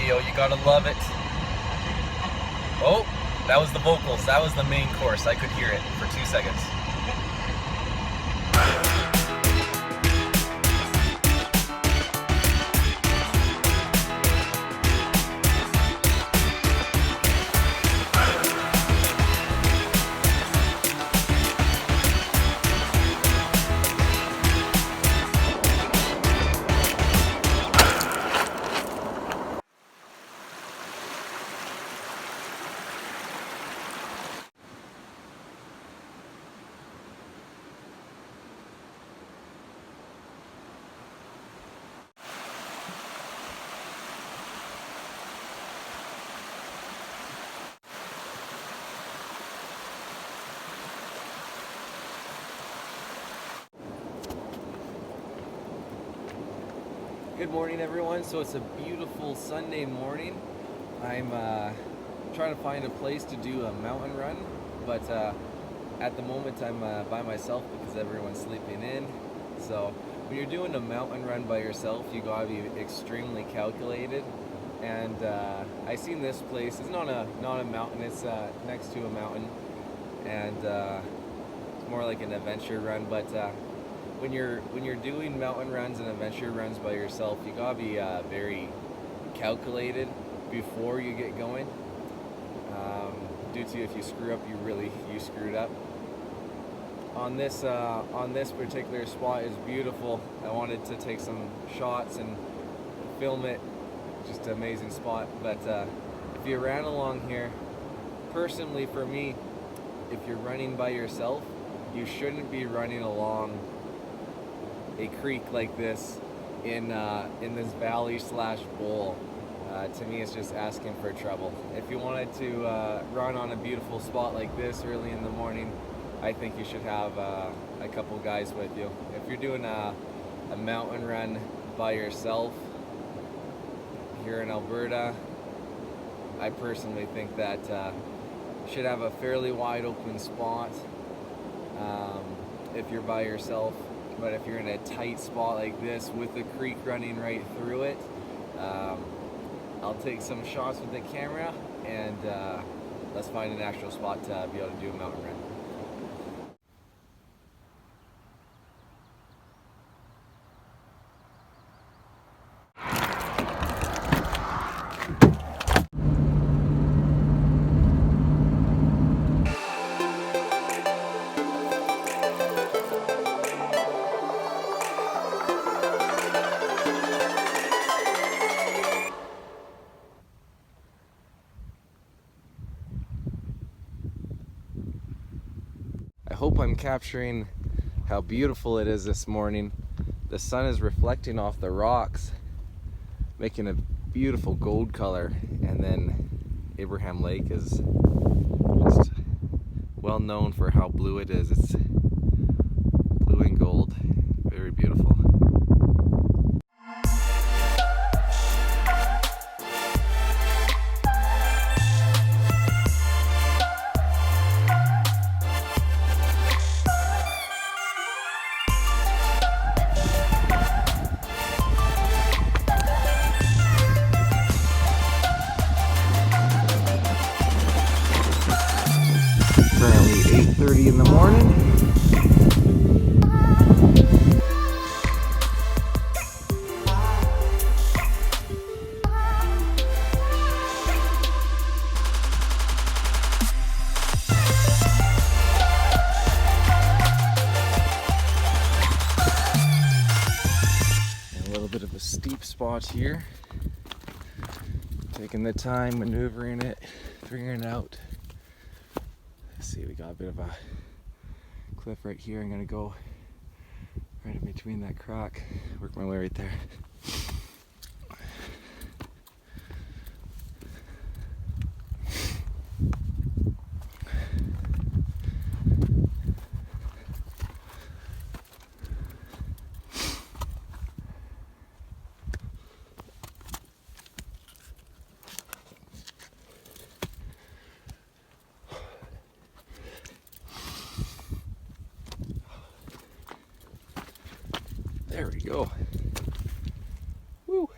video. You gotta love it. Oh, that was the vocals. That was the main chorus. I could hear it for 2 seconds. Good morning, everyone. So it's a beautiful Sunday morning. I'm trying to find a place to do a mountain run, but at the moment I'm by myself because everyone's sleeping in. So when you're doing a mountain run by yourself, you gotta be extremely calculated. And I seen this place. It's not a mountain. It's next to a mountain, and it's more like an adventure run. But when you're doing mountain runs and adventure runs by yourself, you gotta be very calculated before you get going. Due to if you screw up, you screwed up. On this particular spot is beautiful. I wanted to take some shots and film it. Just an amazing spot. But if you ran along here, personally for me, if you're running by yourself, you shouldn't be running along a creek like this in this valley / bowl. To me, it's just asking for trouble. If you wanted to run on a beautiful spot like this early in the morning, I think you should have a couple guys with you. If you're doing a mountain run by yourself here in Alberta, I personally think that you should have a fairly wide open spot if you're by yourself. But if you're in a tight spot like this with the creek running right through it, I'll take some shots with the camera, and let's find an actual spot to be able to do a mountain run. I hope I'm capturing how beautiful it is this morning. The sun is reflecting off the rocks, making a beautiful gold color, and then Abraham Lake is just well known for how blue it is. It's blue and gold, very beautiful. Currently 8:30 in the morning. And a little bit of a steep spot here. Taking the time, maneuvering it, figuring it out. See, we got a bit of a cliff right here. I'm gonna go right in between that crack, work my way right there. There we go. Woo.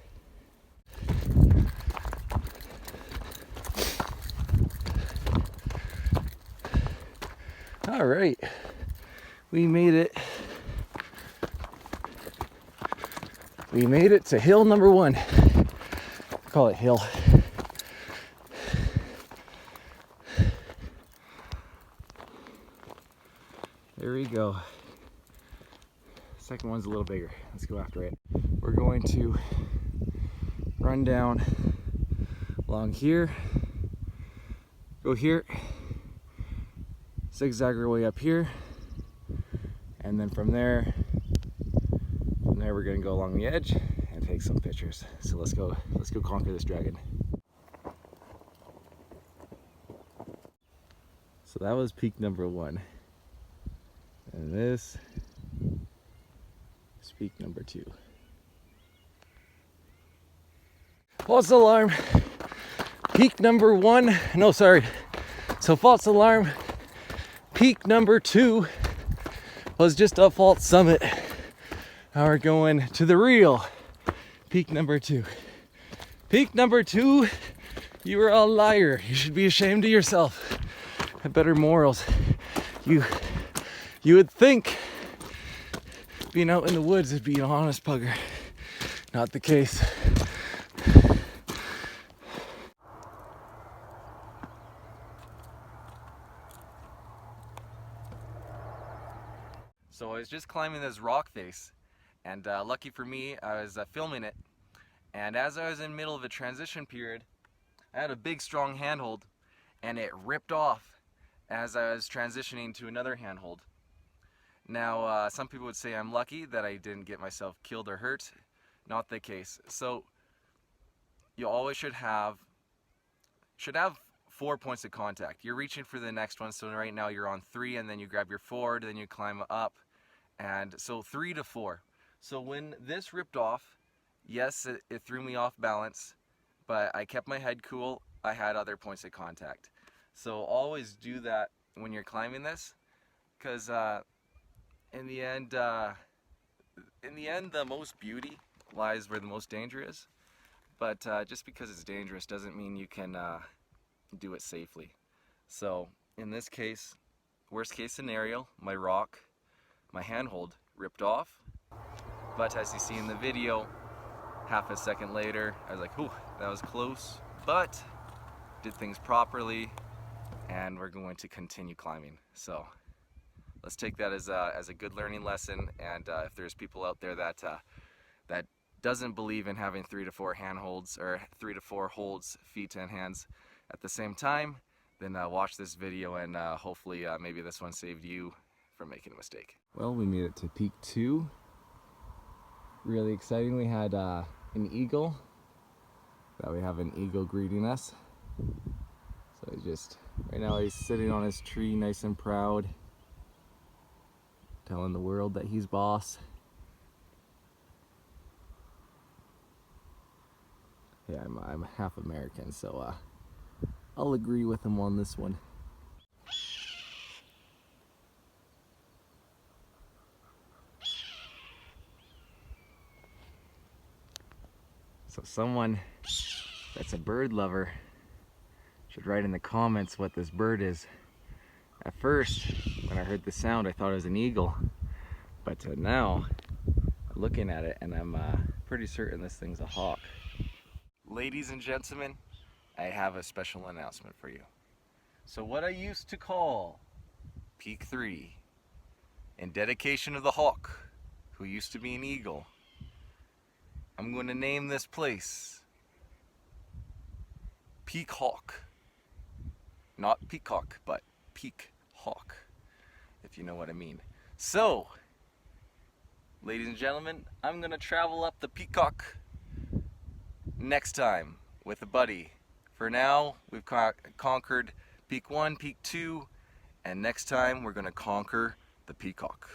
All right, we made it. We made it to hill number 1. Call it hill. There we go. Second one's a little bigger. Let's go after it. We're going to run down along here, go here, zigzag our way up here, and then from there we're gonna go along the edge and take some pictures. So let's go conquer this dragon. So that was peak number 1. And this is peak number 2. False alarm, peak number 1, no sorry. So false alarm, peak number 2 was just a false summit. Now we're going to the real peak number 2. Peak number 2, you are a liar. You should be ashamed of yourself. Have better morals. You would think being out in the woods would be an honest pugger. Not the case. So I was just climbing this rock face, and lucky for me, I was filming it. And as I was in the middle of a transition period, I had a big strong handhold, and it ripped off as I was transitioning to another handhold. Now, some people would say I'm lucky that I didn't get myself killed or hurt. Not the case. So, you always should have 4 points of contact. You're reaching for the next one, so right now you're on 3, and then you grab your 4, then you climb up, and so 3 to 4. So when this ripped off, yes, it threw me off balance, but I kept my head cool. I had other points of contact. So always do that when you're climbing this, because in the end, the most beauty lies where the most danger is. But just because it's dangerous doesn't mean you can do it safely. So in this case, worst case scenario, my handhold ripped off. But as you see in the video, half a second later, I was like, "Whew, that was close," but did things properly, and we're going to continue climbing. So let's take that as a good learning lesson. And if there's people out there that doesn't believe in having 3 to 4 handholds or 3 to 4 holds, feet and hands at the same time, then watch this video, and hopefully maybe this one saved you from making a mistake. Well, we made it to peak 2. Really exciting. We had an eagle. We have an eagle greeting us. So right now he's sitting on his tree nice and proud, telling the world that he's boss. Yeah, I'm half American, so I'll agree with him on this one. So someone that's a bird lover should write in the comments what this bird is. At first, when I heard the sound, I thought it was an eagle, but now I'm looking at it and I'm pretty certain this thing's a hawk. Ladies and gentlemen, I have a special announcement for you. So what I used to call Peak 3, in dedication of the hawk, who used to be an eagle, I'm going to name this place Peak Hawk. Not peacock, but Peak Hawk, if you know what I mean. So, ladies and gentlemen, I'm going to travel up the Peacock next time with a buddy. For now, we've conquered Peak 1, Peak 2, and next time we're going to conquer the Peacock.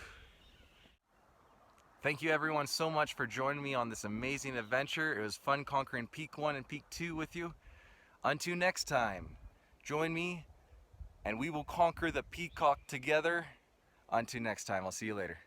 Thank you everyone so much for joining me on this amazing adventure. It was fun conquering Peak 1 and Peak 2 with you. Until next time, join me and we will conquer the Peacock together. Until next time, I'll see you later.